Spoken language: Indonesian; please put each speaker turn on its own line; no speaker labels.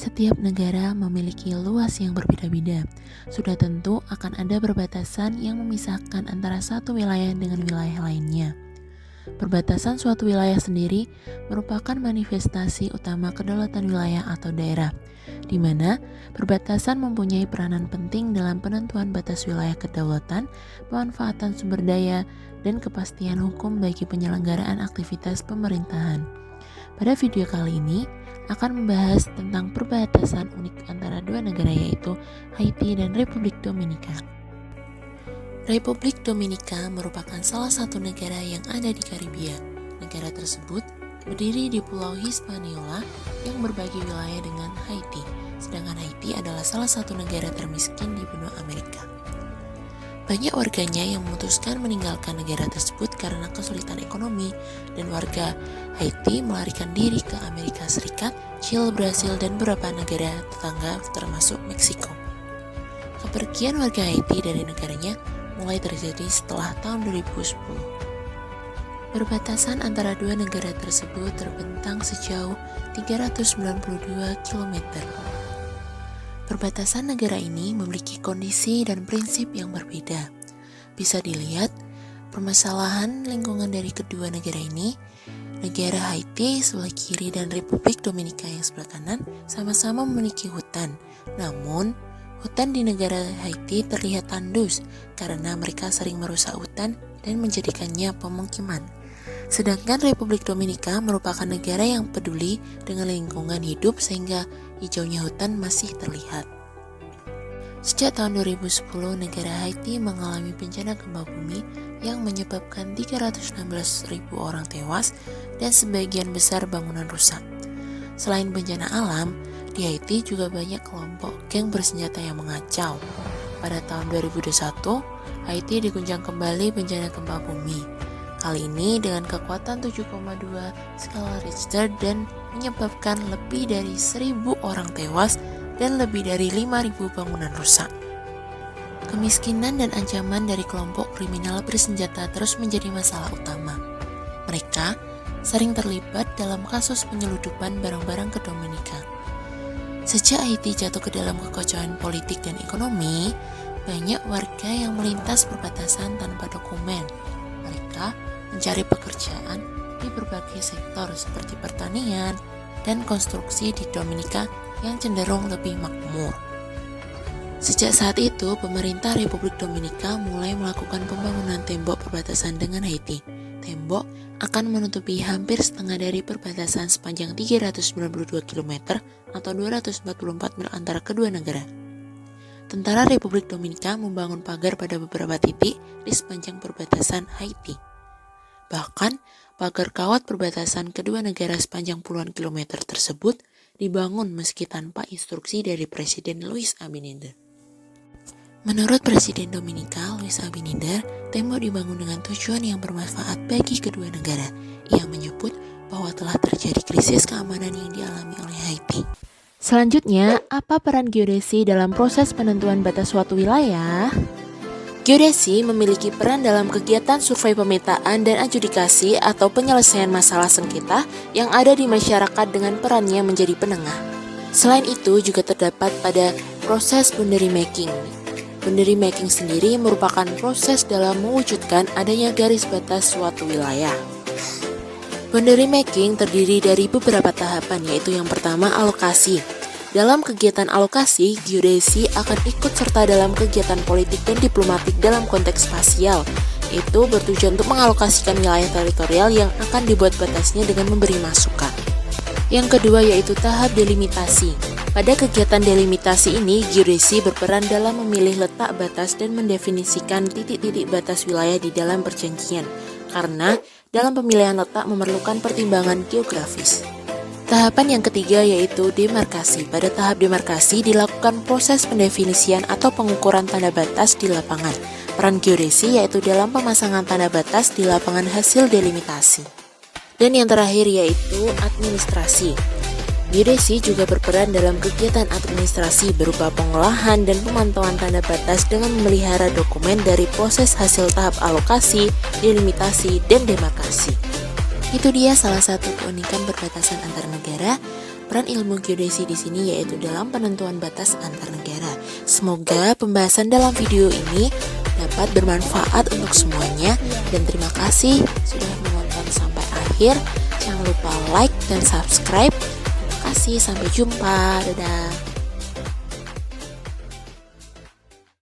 Setiap negara memiliki luas yang berbeda-beda. Sudah tentu akan ada perbatasan yang memisahkan antara satu wilayah dengan wilayah lainnya. Perbatasan suatu wilayah sendiri merupakan manifestasi utama kedaulatan wilayah atau daerah, di mana perbatasan mempunyai peranan penting dalam penentuan batas wilayah kedaulatan, pemanfaatan sumber daya, dan kepastian hukum bagi penyelenggaraan aktivitas pemerintahan. Pada video kali ini akan membahas tentang perbatasan unik antara dua negara, yaitu Haiti dan Republik Dominika. Republik Dominika merupakan salah satu negara yang ada di Karibia. Negara tersebut berdiri di Pulau Hispaniola yang berbagi wilayah dengan Haiti, sedangkan Haiti adalah salah satu negara termiskin di benua Amerika. Banyak warganya yang memutuskan meninggalkan negara tersebut karena kesulitan ekonomi, dan warga Haiti melarikan diri ke Amerika Serikat, Chile, Brasil, dan beberapa negara tetangga termasuk Meksiko. Kepergian warga Haiti dari negaranya mulai terjadi setelah tahun 2010. Perbatasan antara dua negara tersebut terbentang sejauh 392 km. Perbatasan negara ini memiliki kondisi dan prinsip yang berbeda. Bisa dilihat permasalahan lingkungan dari kedua negara ini. Negara Haiti sebelah kiri dan Republik Dominika yang sebelah kanan sama-sama memiliki hutan. Namun, hutan di negara Haiti terlihat tandus karena mereka sering merusak hutan dan menjadikannya pemukiman. Sedangkan Republik Dominika merupakan negara yang peduli dengan lingkungan hidup sehingga hijaunya hutan masih terlihat. Sejak tahun 2010, negara Haiti mengalami bencana gempa bumi yang menyebabkan 316.000 orang tewas dan sebagian besar bangunan rusak. Selain bencana alam, di Haiti juga banyak kelompok geng bersenjata yang mengacau. Pada tahun 2021, Haiti diguncang kembali bencana gempa bumi. Kali ini dengan kekuatan 7,2 skala Richter dan menyebabkan lebih dari 1.000 orang tewas dan lebih dari 5.000 bangunan rusak. Kemiskinan dan ancaman dari kelompok kriminal bersenjata terus menjadi masalah utama. Mereka sering terlibat dalam kasus penyeludupan barang-barang ke Dominika. Sejak Haiti jatuh ke dalam kekacauan politik dan ekonomi, banyak warga yang melintas perbatasan tanpa dokumen. Mereka mencari pekerjaan di berbagai sektor seperti pertanian dan konstruksi di Dominika yang cenderung lebih makmur. Sejak saat itu, pemerintah Republik Dominika mulai melakukan pembangunan tembok perbatasan dengan Haiti. Tembok akan menutupi hampir setengah dari perbatasan sepanjang 392 km atau 244 mil antara kedua negara. Tentara Republik Dominika membangun pagar pada beberapa titik di sepanjang perbatasan Haiti. Bahkan, pagar kawat perbatasan kedua negara sepanjang puluhan kilometer tersebut dibangun meski tanpa instruksi dari Presiden Louis Abinader. Menurut Presiden Dominika, Louis Abinader, tembok dibangun dengan tujuan yang bermanfaat bagi kedua negara. Ia menyebut bahwa telah terjadi krisis keamanan yang dialami oleh Haiti. Selanjutnya, apa peran geodesi dalam proses penentuan batas suatu wilayah? Geodesi memiliki peran dalam kegiatan survei pemetaan dan adjudikasi atau penyelesaian masalah sengketa yang ada di masyarakat dengan perannya menjadi penengah. Selain itu juga terdapat pada proses boundary making. Boundary making sendiri merupakan proses dalam mewujudkan adanya garis batas suatu wilayah. Boundary making terdiri dari beberapa tahapan, yaitu yang pertama alokasi. Dalam kegiatan alokasi, geodesi akan ikut serta dalam kegiatan politik dan diplomatik dalam konteks spasial, yaitu bertujuan untuk mengalokasikan wilayah teritorial yang akan dibuat batasnya dengan memberi masukan. Yang kedua yaitu tahap delimitasi. Pada kegiatan delimitasi ini, geodesi berperan dalam memilih letak batas dan mendefinisikan titik-titik batas wilayah di dalam perjanjian, karena dalam pemilihan letak memerlukan pertimbangan geografis. Tahapan yang ketiga yaitu demarkasi. Pada tahap demarkasi dilakukan proses pendefinisian atau pengukuran tanda batas di lapangan. Peran geodesi yaitu dalam pemasangan tanda batas di lapangan hasil delimitasi. Dan yang terakhir yaitu administrasi. Geodesi juga berperan dalam kegiatan administrasi berupa pengolahan dan pemantauan tanda batas dengan memelihara dokumen dari proses hasil tahap alokasi, delimitasi, dan demarkasi. Itu dia salah satu keunikan perbatasan antar negara. peran ilmu geodesi di sini yaitu dalam penentuan batas antar negara. Semoga pembahasan dalam video ini dapat bermanfaat untuk semuanya dan terima kasih sudah menonton sampai akhir. Jangan lupa like dan subscribe. Terima kasih, sampai jumpa. Dadah.